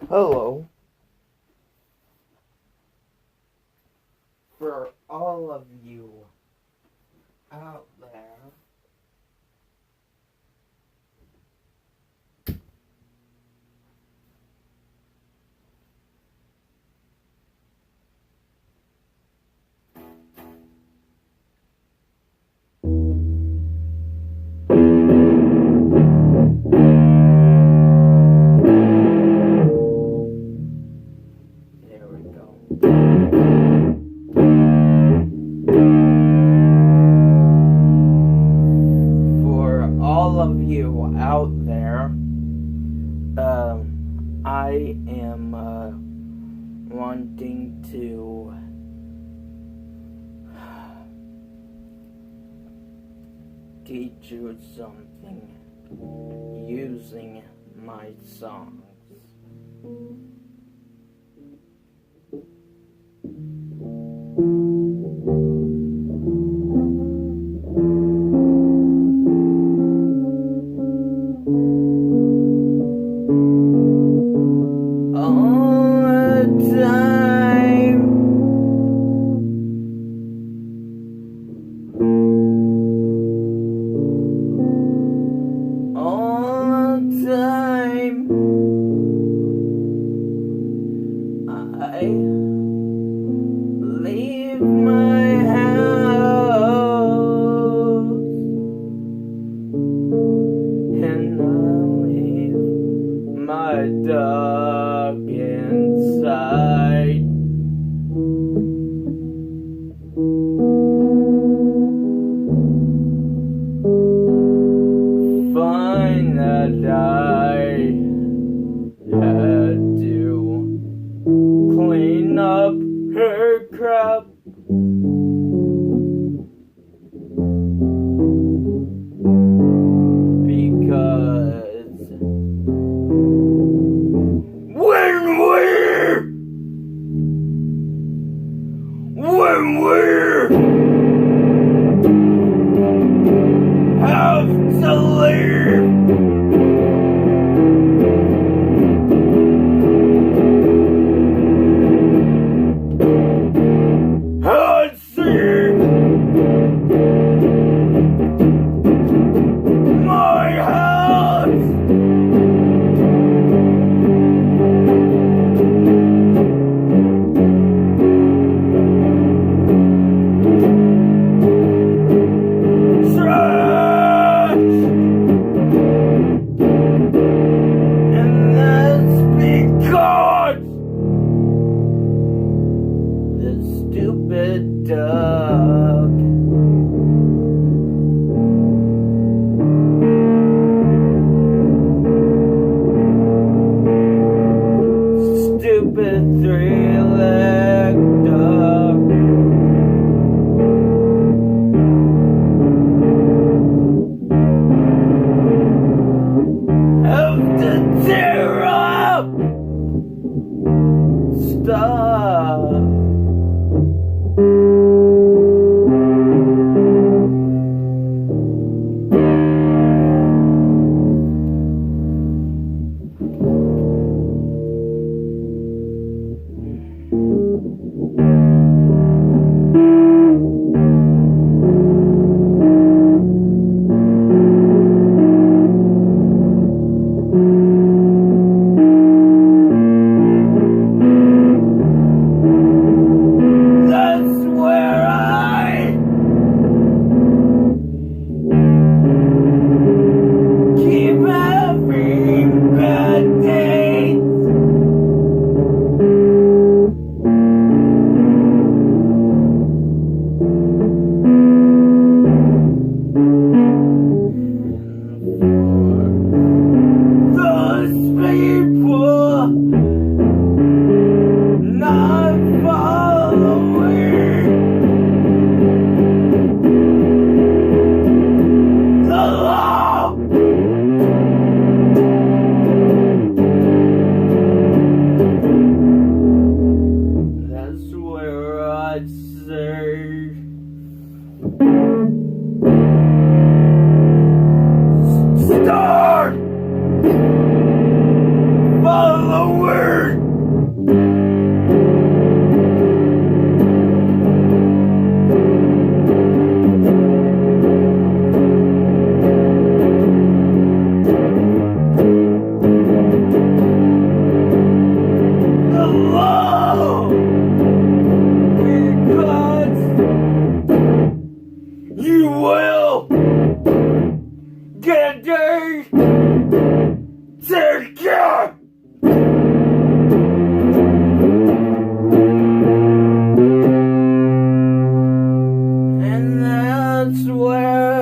Hello. For all of you out there, there we go. For all of you out there, I am wanting to teach you something using my songs. All the time.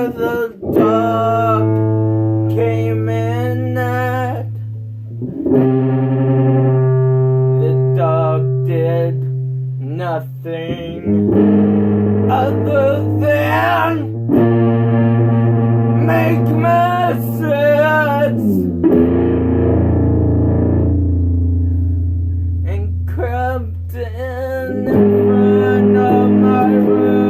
After the dog came in at, the dog did nothing other than make messes and crept in front of my room.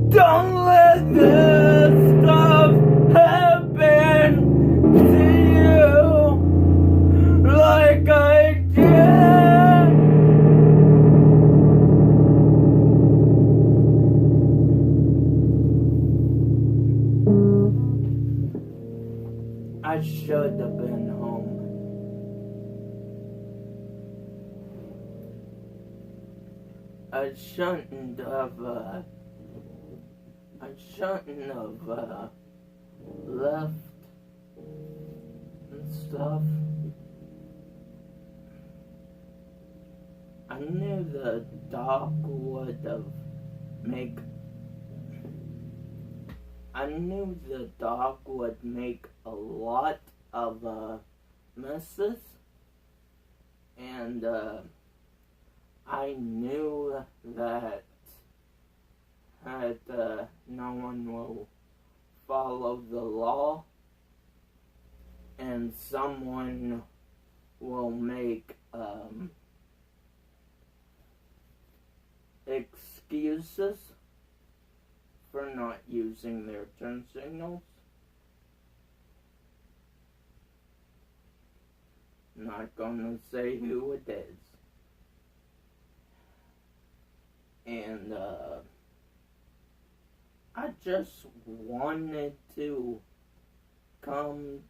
Don't let this stuff happen to you like I did. I should have been home. I shouldn't have left and stuff. I knew the doc would make a lot of messes, and I knew that no one will follow the law, and someone will make excuses for not using their turn signals. Not gonna say who it is. And I just wanted to come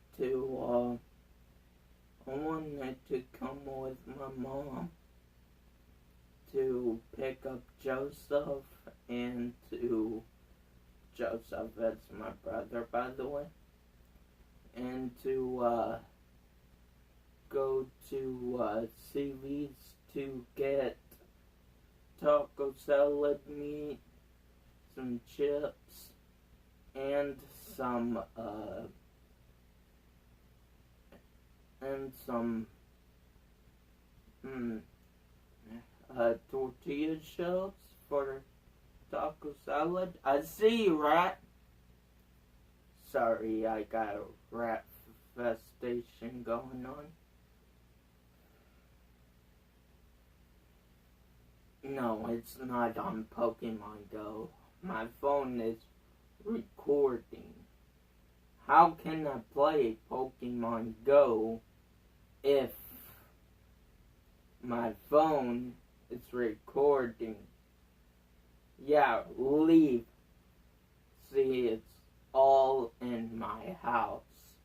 with my mom to pick up Joseph, and Joseph is my brother, by the way, and to go to CV's to get taco salad meat, some chips, and some tortilla shells for taco salad. I see you, rat. Sorry, I got a rat infestation going on. No, it's not on Pokemon Go. My phone is recording. How can I play Pokemon Go if my phone is recording? Yeah, leave. See, it's all in my house.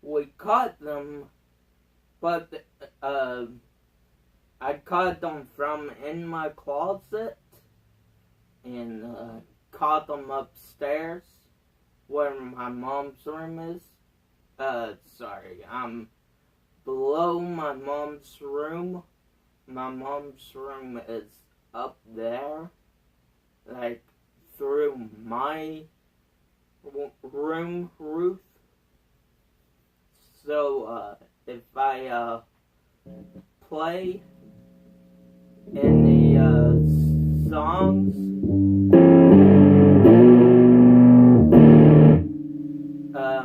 We caught them, but I caught them from in my closet, and caught them upstairs where my mom's room is. Sorry, I'm below my mom's room. My mom's room is up there, like through my room roof. So, if I play any songs,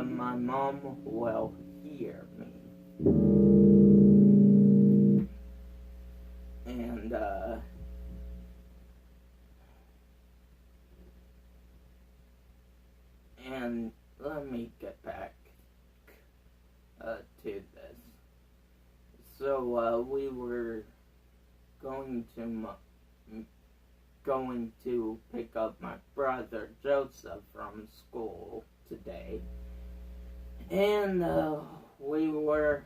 my mom will hear me. And let me get back to this. So we were going to pick up my brother Joseph from school today, and we were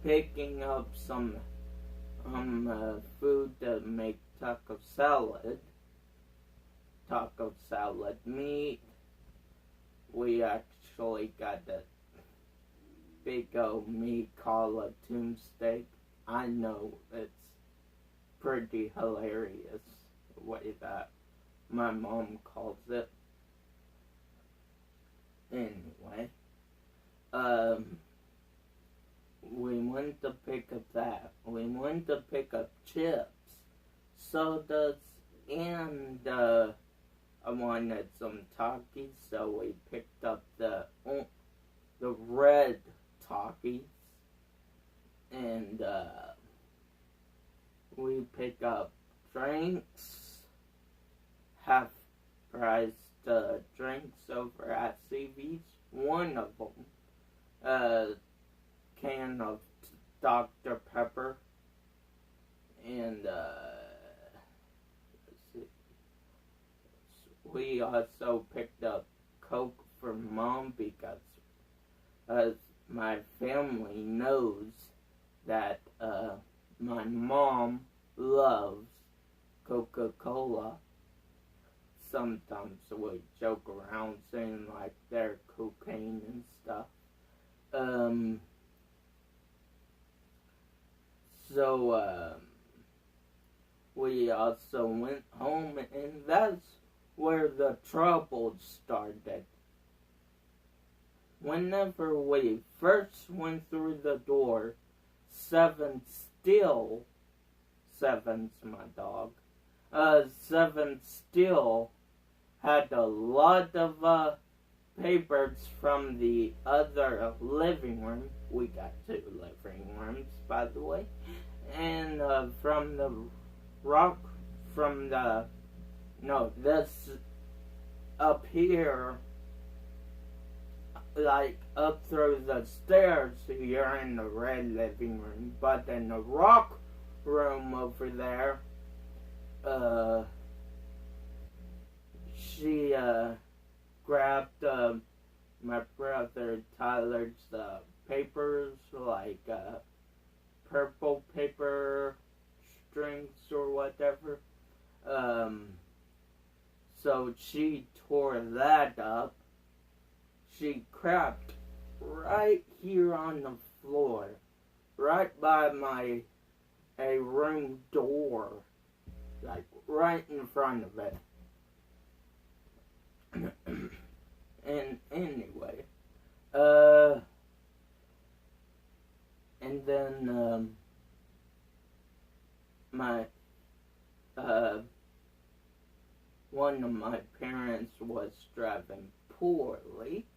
picking up some food to make taco salad. Taco salad meat. We actually got a big old meat called a tombsteak. I know it's pretty hilarious the way that my mom calls it. Anyway, we went to pick up that. We went to pick up chips, sodas, and I wanted some Takis, so we picked up the red Takis, and we pick up drinks, half price drinks over at CV's. One of them, can of Dr. Pepper, and we also picked up Coke for Mom because my family knows that my mom loves Coca-Cola. Sometimes we joke around saying like they're cocaine and stuff. So we also went home, and that's where the trouble started. Whenever we first went through the door, Seven's my dog, Seven still had a lot of papers from the other living room. We got 2 living rooms, by the way. And from the this up here, like up through the stairs, you're in the red living room. But in the rock room over there, she grabbed my brother Tyler's papers, like purple paper strings or whatever. So she tore that up. She crapped right here on the floor, right by a room door, like right in front of it. And anyway, and then my one of my parents was driving poorly.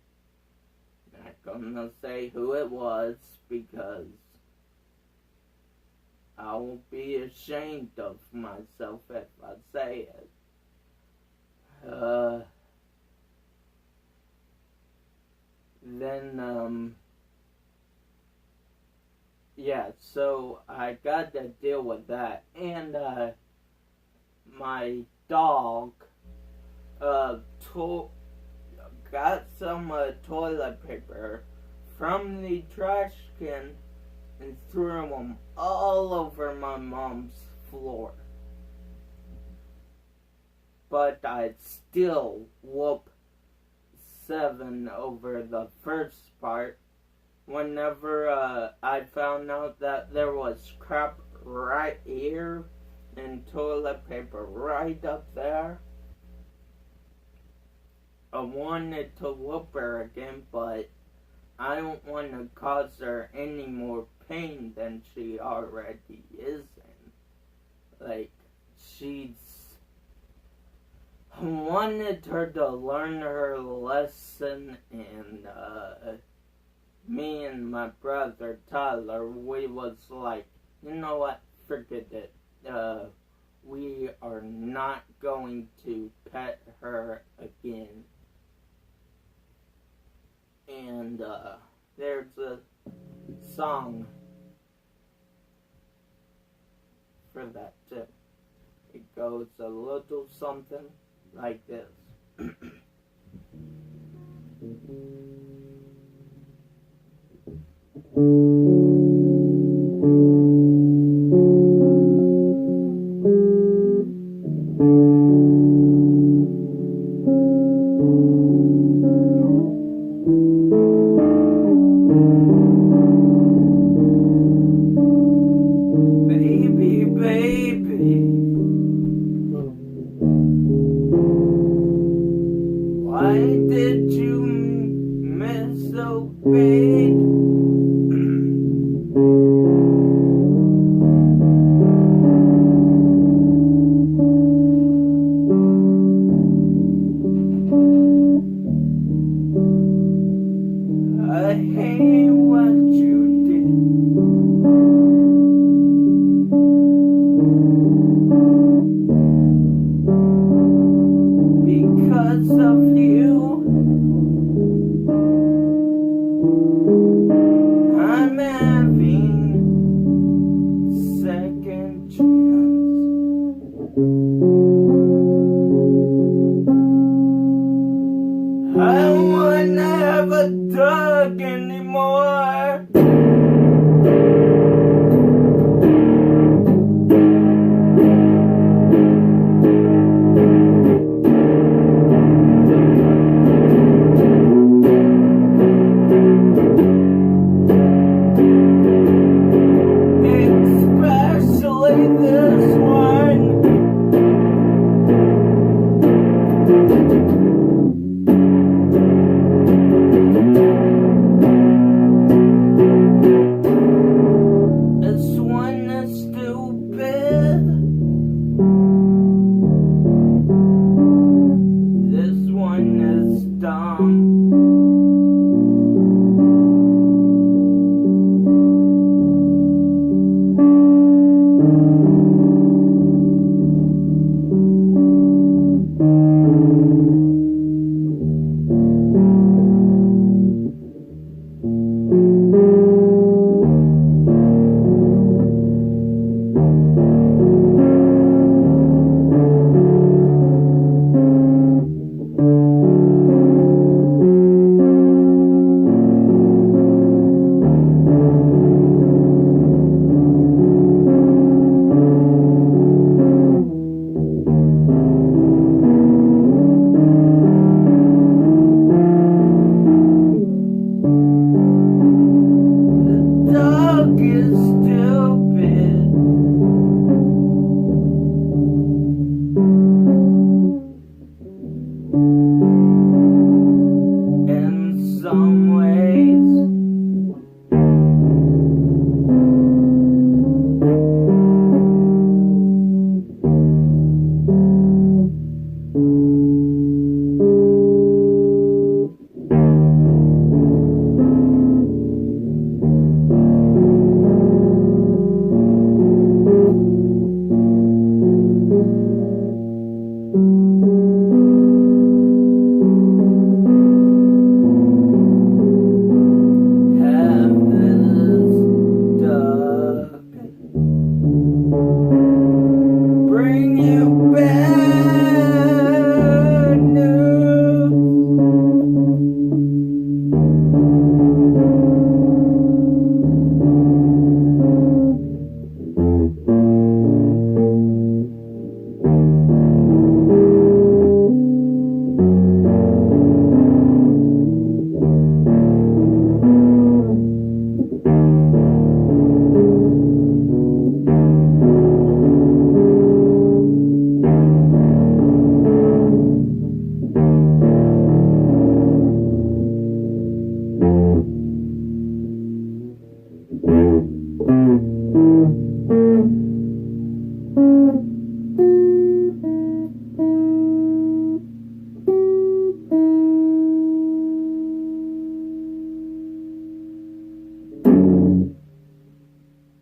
Not gonna say who it was because I will be ashamed of myself if I say it. Yeah, so I got to deal with that. And, my dog, got some, toilet paper from the trash can and threw them all over my mom's floor. But I'd still whoop Seven over the first part. Whenever I found out that there was crap right here and toilet paper right up there, I wanted to whoop her again, but I don't want to cause her any more pain than she already is in. Like, I wanted her to learn her lesson, and me and my brother Tyler, we was like, you know what, forget it. We are not going to pet her again. And there's a song for that too. It goes a little something like this.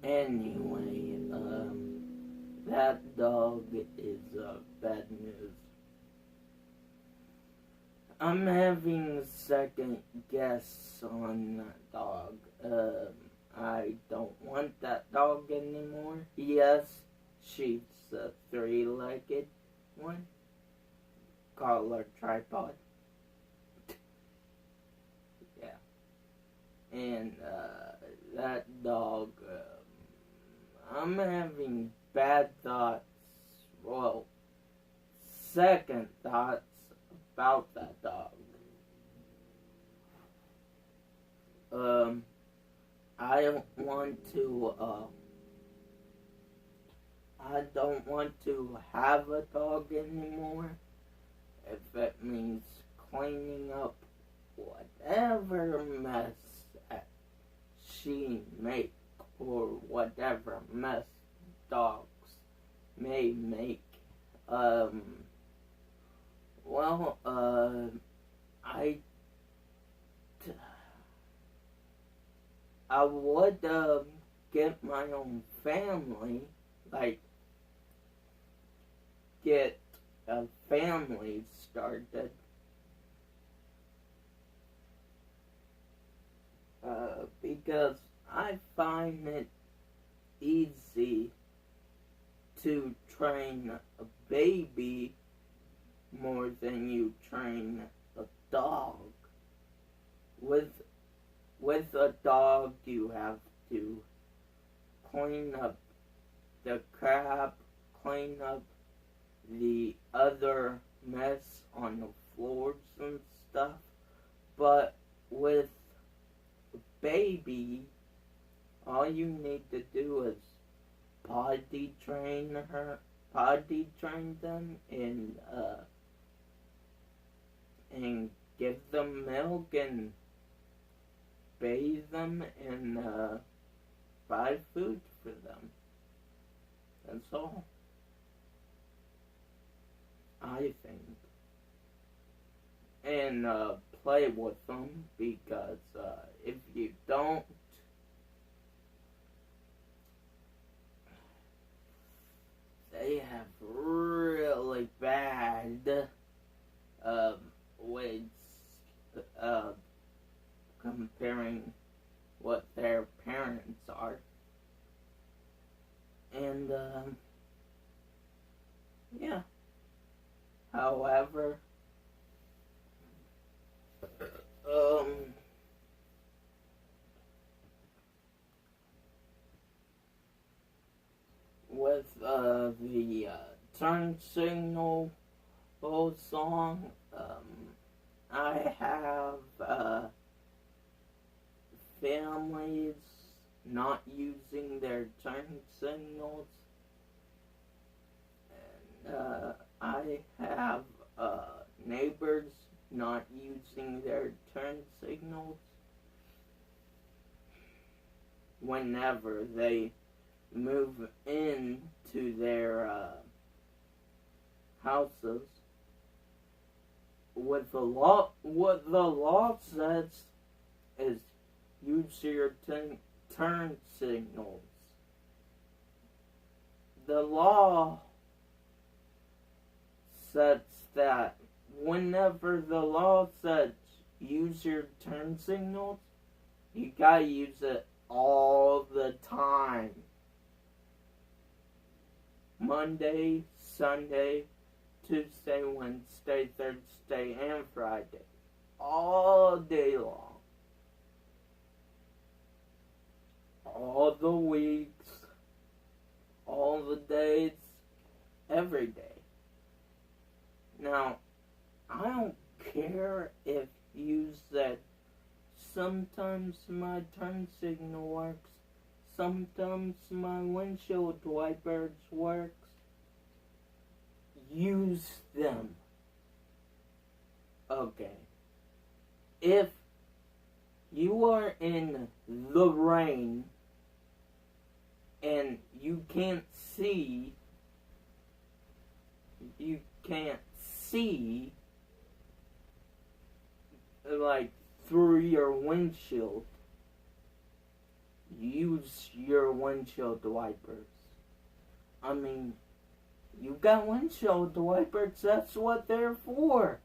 Anyway, that dog is bad news. I'm having second guess on that dog. I don't want that dog anymore. Yes, she's a three-legged one. Call her Tripod. Yeah. And, that dog, I'm having bad thoughts. Well, second thoughts about that dog. I don't want to have a dog anymore if it means cleaning up whatever mess that she make or whatever mess dogs may make. I would get my own family, like get a family started. Because I find it easy to train a baby more than you train a dog. With a dog, you have to clean up the crap, clean up the other mess on the floors and stuff. But with a baby, all you need to do is potty train them, and give them milk and bathe them and buy food for them. That's all. I think. And play with them, because if you don't, they have really bad ways comparing what their parents are. And yeah. However, with the turn signal whole song, I have families not using their turn signals, and I have neighbors not using their turn signals whenever they move into their houses. What the law says is use your turn signals. The law says that whenever the law says use your turn signals, you gotta use it all the time. Monday, Sunday, Tuesday, Wednesday, Thursday, and Friday. All day long. All the weeks, all the days, every day. Now, I don't care if you said sometimes my turn signal works, sometimes my windshield wipers works. Use them. Okay. If you are in the rain and you can't see like through your windshield, use your windshield wipers. I mean, you got windshield wipers, that's what they're for.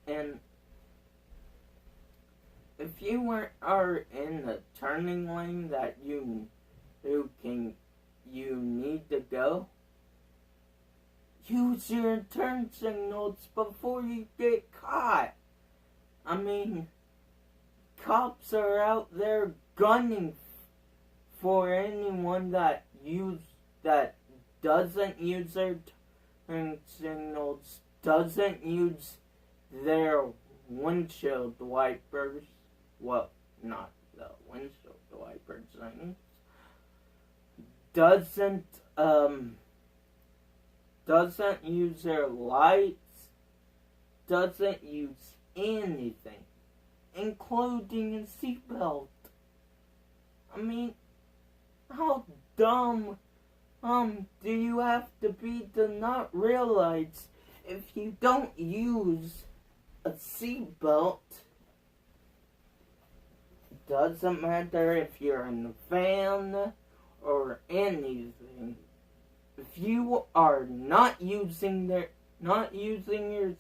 And if you are in the turning lane that you need to go, use your turn signals before you get caught. I mean, cops are out there gunning for anyone that doesn't use their turn signals, doesn't use their windshield wipers. Well, not the windshield wipers things. Doesn't use their lights, doesn't use anything, including a seatbelt. I mean, how dumb do you have to be to not realize if you don't use a seatbelt, doesn't matter if you're in a van or anything, if you are not using your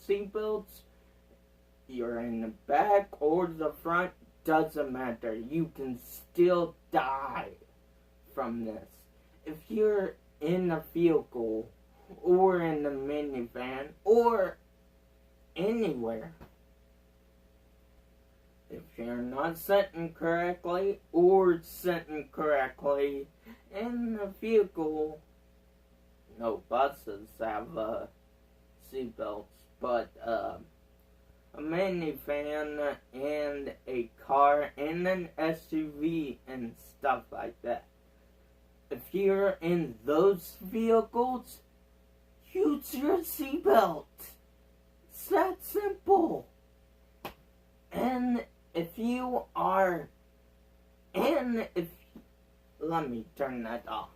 seatbelts, you're in the back or the front, doesn't matter. You can still die from this. If you're in a vehicle or in a minivan or anywhere, if you're not sitting correctly or sitting correctly in the vehicle, no buses have seatbelts, but a minivan and a car and an SUV and stuff like that. If you're in those vehicles, use your seatbelt. It's that simple. And if you are, let me turn that off.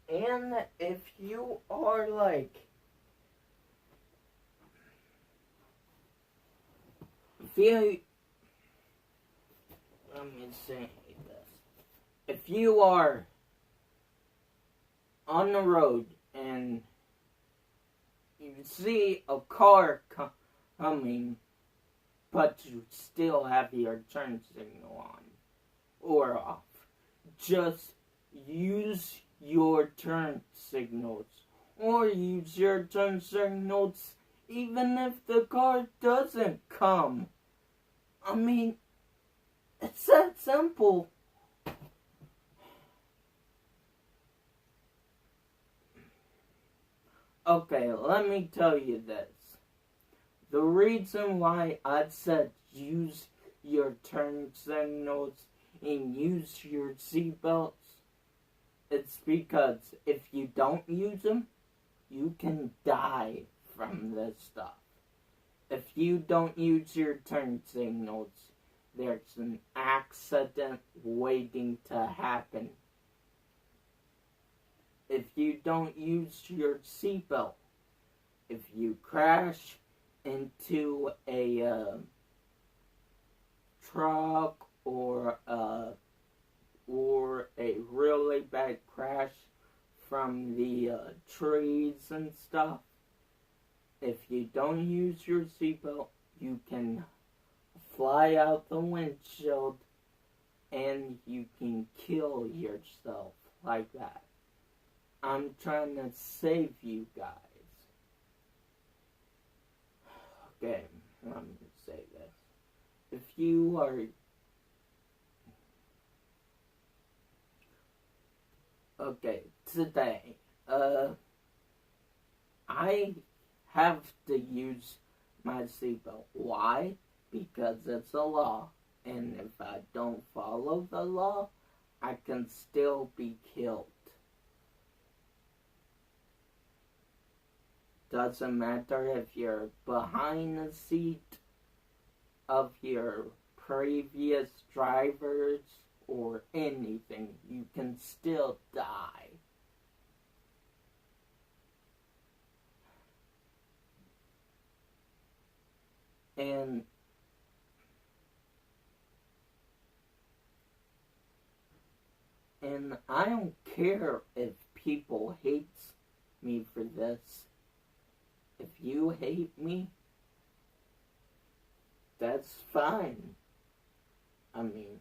And if you are like, let me say this. If you are on the road and you see a car coming but you still have your turn signal on or off. Just use your turn signals, or use your turn signals even if the car doesn't come. I mean, it's that simple. Okay, let me tell you this. The reason why I said use your turn signals and use your seatbelts, it's because if you don't use them, you can die from this stuff. If you don't use your turn signals, there's an accident waiting to happen. If you don't use your seatbelt, if you crash into a truck or a really bad crash from the trees and stuff, if you don't use your seatbelt, you can fly out the windshield and you can kill yourself like that. I'm trying to save you guys. Okay, let me say this. If you are... Okay, today, I have to use my seatbelt. Why? Because it's a law. And if I don't follow the law, I can still be killed. Doesn't matter if you're behind the seat of your previous drivers or anything, you can still die. And I don't care if people hate me for this. If you hate me, that's fine. I mean,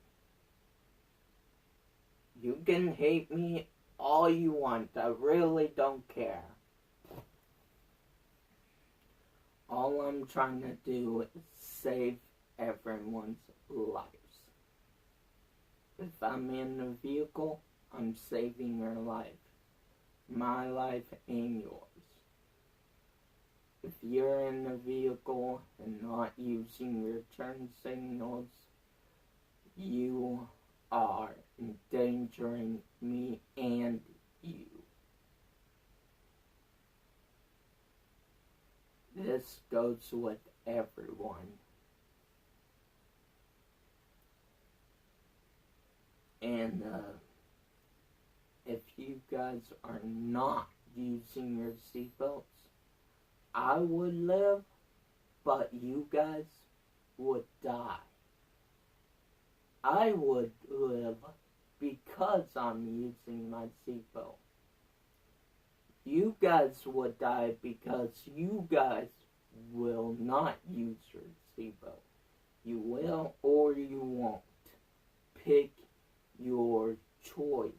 you can hate me all you want. I really don't care. All I'm trying to do is save everyone's lives. If I'm in a vehicle, I'm saving your life. My life and yours. If you're in a vehicle and not using your turn signals, you are endangering me and you. This goes with everyone. And if you guys are not using your seatbelts, I would live, but you guys would die. I would live because I'm using my seatbelt. You guys would die because you guys will not use your seatbelt. You will or you won't. Pick your choice.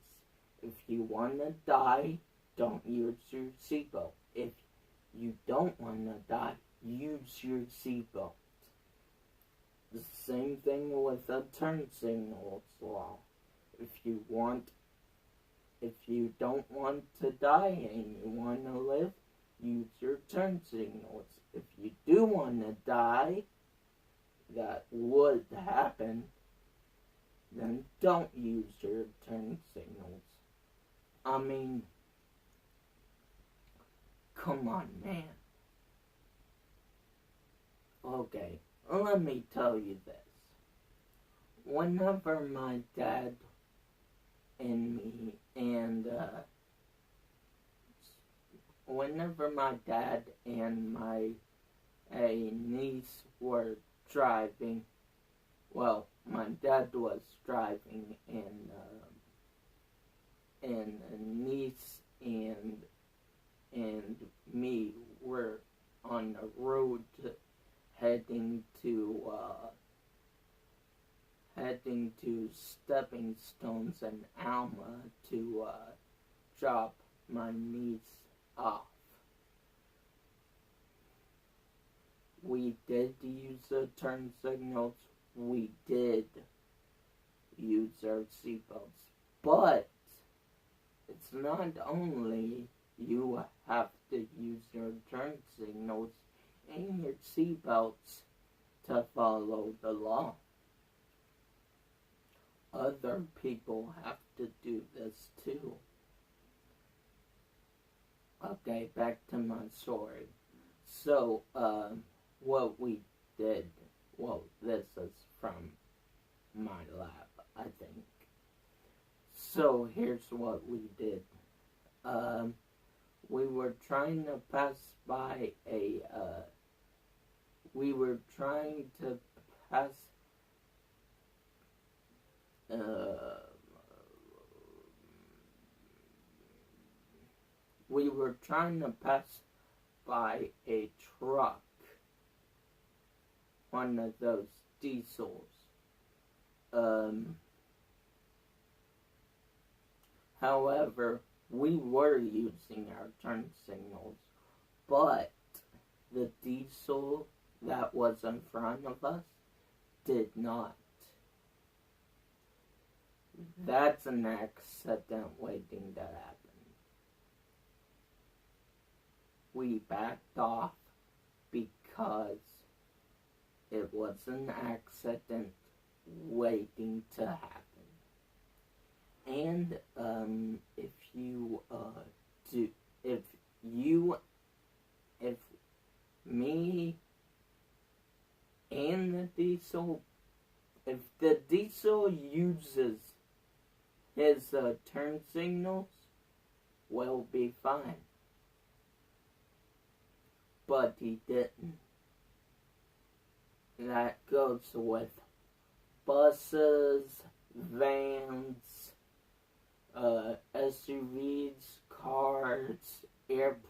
If you want to die, don't use your seatbelt. If you don't want to die, use your seatbelt. The same thing with a turn signals law. If you don't want to die and you want to live, use your turn signals. If you do want to die, that would happen, then don't use your turn signals. I mean, come on, man. Okay, let me tell you this. Whenever my dad and me whenever my dad and my niece were driving, well, my dad was driving and a niece and me were on the road heading to Stepping Stones and Alma to drop my niece off. We did use the turn signals. We did use our seatbelts. But it's not only you have to use your turn signals and your seatbelts to follow the law. Other people have to do this too. Okay, back to my story. So, what we did, well, this is from my lab, I think. So, here's what we did. We were trying to pass by we were trying to pass by a truck, one of those diesels. However, we were using our turn signals, but the diesel that was in front of us did not. That's an accident waiting to happen. We backed off because it was an accident waiting to happen. And if me and the diesel, if the diesel uses his turn signals, we'll be fine. But he didn't. That goes with buses, vans, SUVs, cars, airplanes,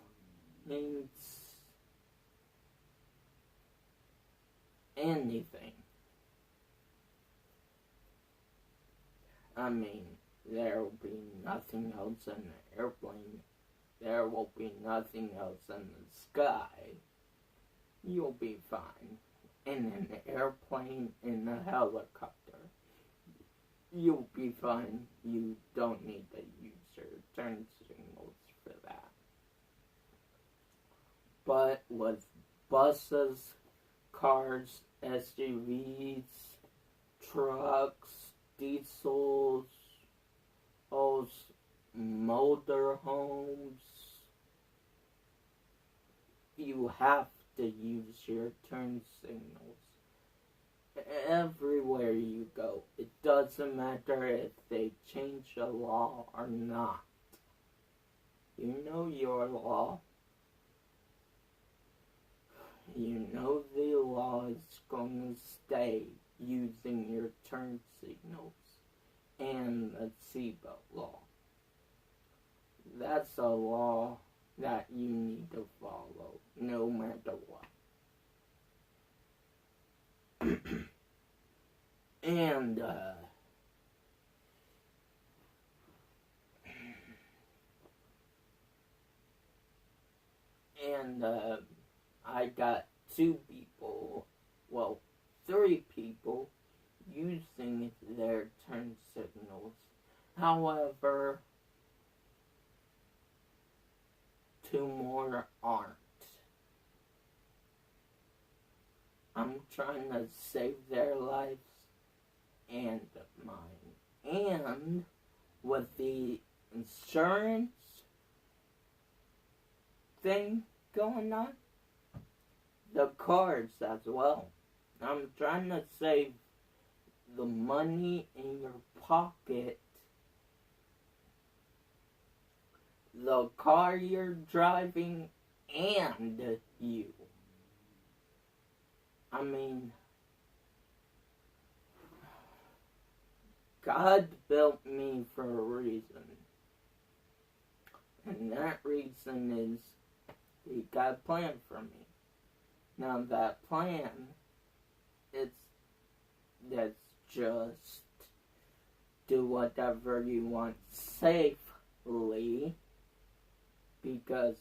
anything. I mean, there will be nothing else in the airplane. There will be nothing else in the sky. You'll be fine. In an airplane, in a helicopter, you'll be fine. You don't need to use your turn signals for that. But with buses, cars, SUVs, trucks, diesels, motorhomes, you have to use your turn signals everywhere you go. It doesn't matter if they change the law or not. You know your law. You know the law is going to stay using your turn signals and the seatbelt law. That's a law that you need to follow, no matter what. And, I got 2 people, well, 3 people using their turn signals. However, 2 more aren't. I'm trying to save their lives and mine. And with the insurance thing going on, the cars as well. I'm trying to save the money in your pocket, the car you're driving, and you. I mean, God built me for a reason. And that reason is He got a plan for me. Now that plan, that's just do whatever you want safely, because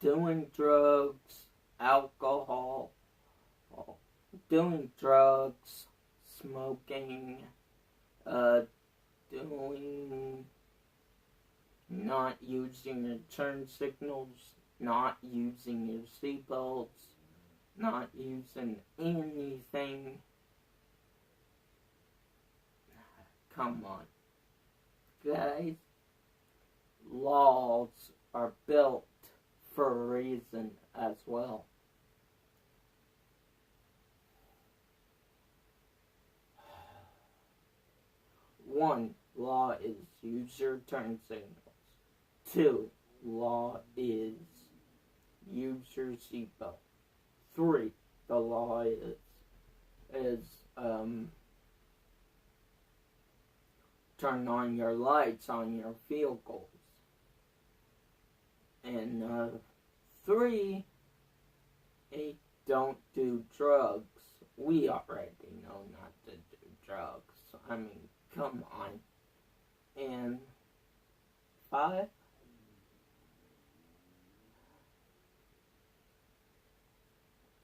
doing drugs, alcohol, doing drugs, smoking, doing not using your turn signals, not using your seatbelts, not using anything. Come on. Guys, laws are built for a reason as well. One, law is use your turn signals. Two, law is use your seatbelt. Three, the law is turn on your lights on your vehicles. And three, don't do drugs. We already know not to do drugs. I mean, come on. And five,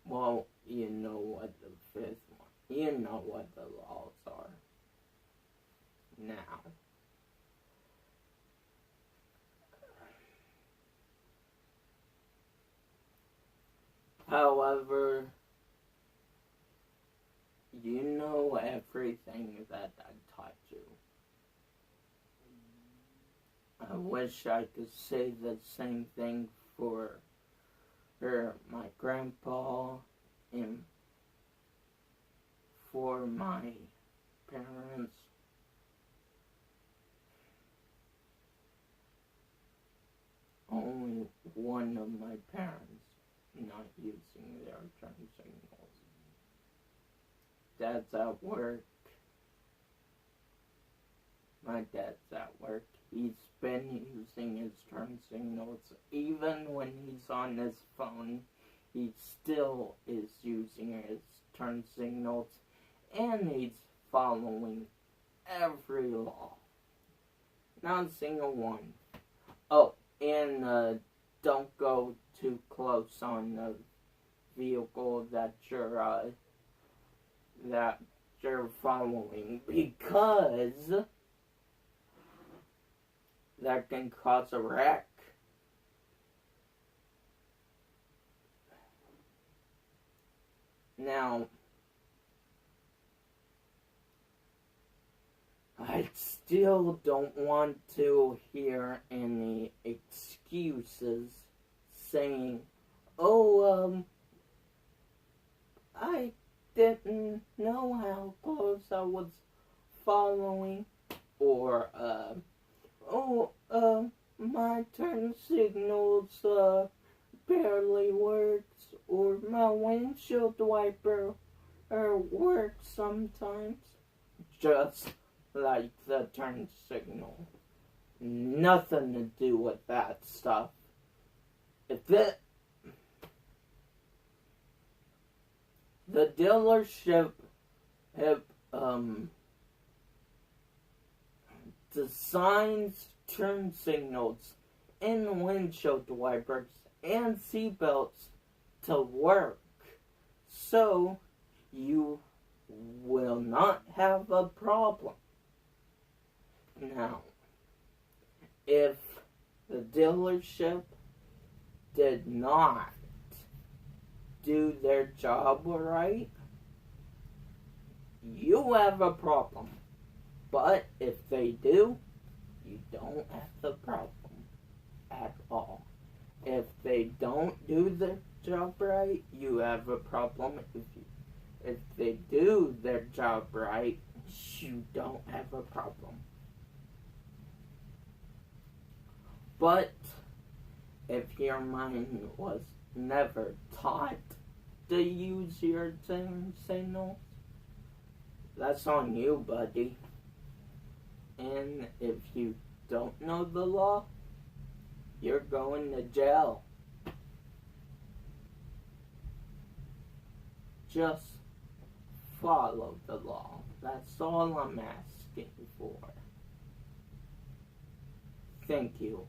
well, you know what the fifth one. You know what the laws are. Now, however, you know everything that I taught you. I wish I could say the same thing for my grandpa and for my parents. Only one of my parents not using their turn signals. Dad's at work. My dad's at work. He's been using his turn signals. Even when he's on his phone, he still is using his turn signals. And he's following every law. Not a single one. Oh, and don't go too close on the vehicle that you're following, because that can cause a wreck. Now, I still don't want to hear any excuses saying, oh, I didn't know how close I was following, or, my turn signals, barely works, or my windshield wiper, works sometimes. Just like the turn signal. Nothing to do with that stuff. If the dealership designs turn signals and windshield wipers and seatbelts to work, so you will not have a problem. Now, if the dealership did not do their job right, you have a problem. But if they do, you don't have the problem at all. If they don't do their job right, you have a problem. If they do their job right, you don't have a problem. But if your mind was never taught to use your turn signals, that's on you, buddy. And if you don't know the law, you're going to jail. Just follow the law. That's all I'm asking for. Thank you.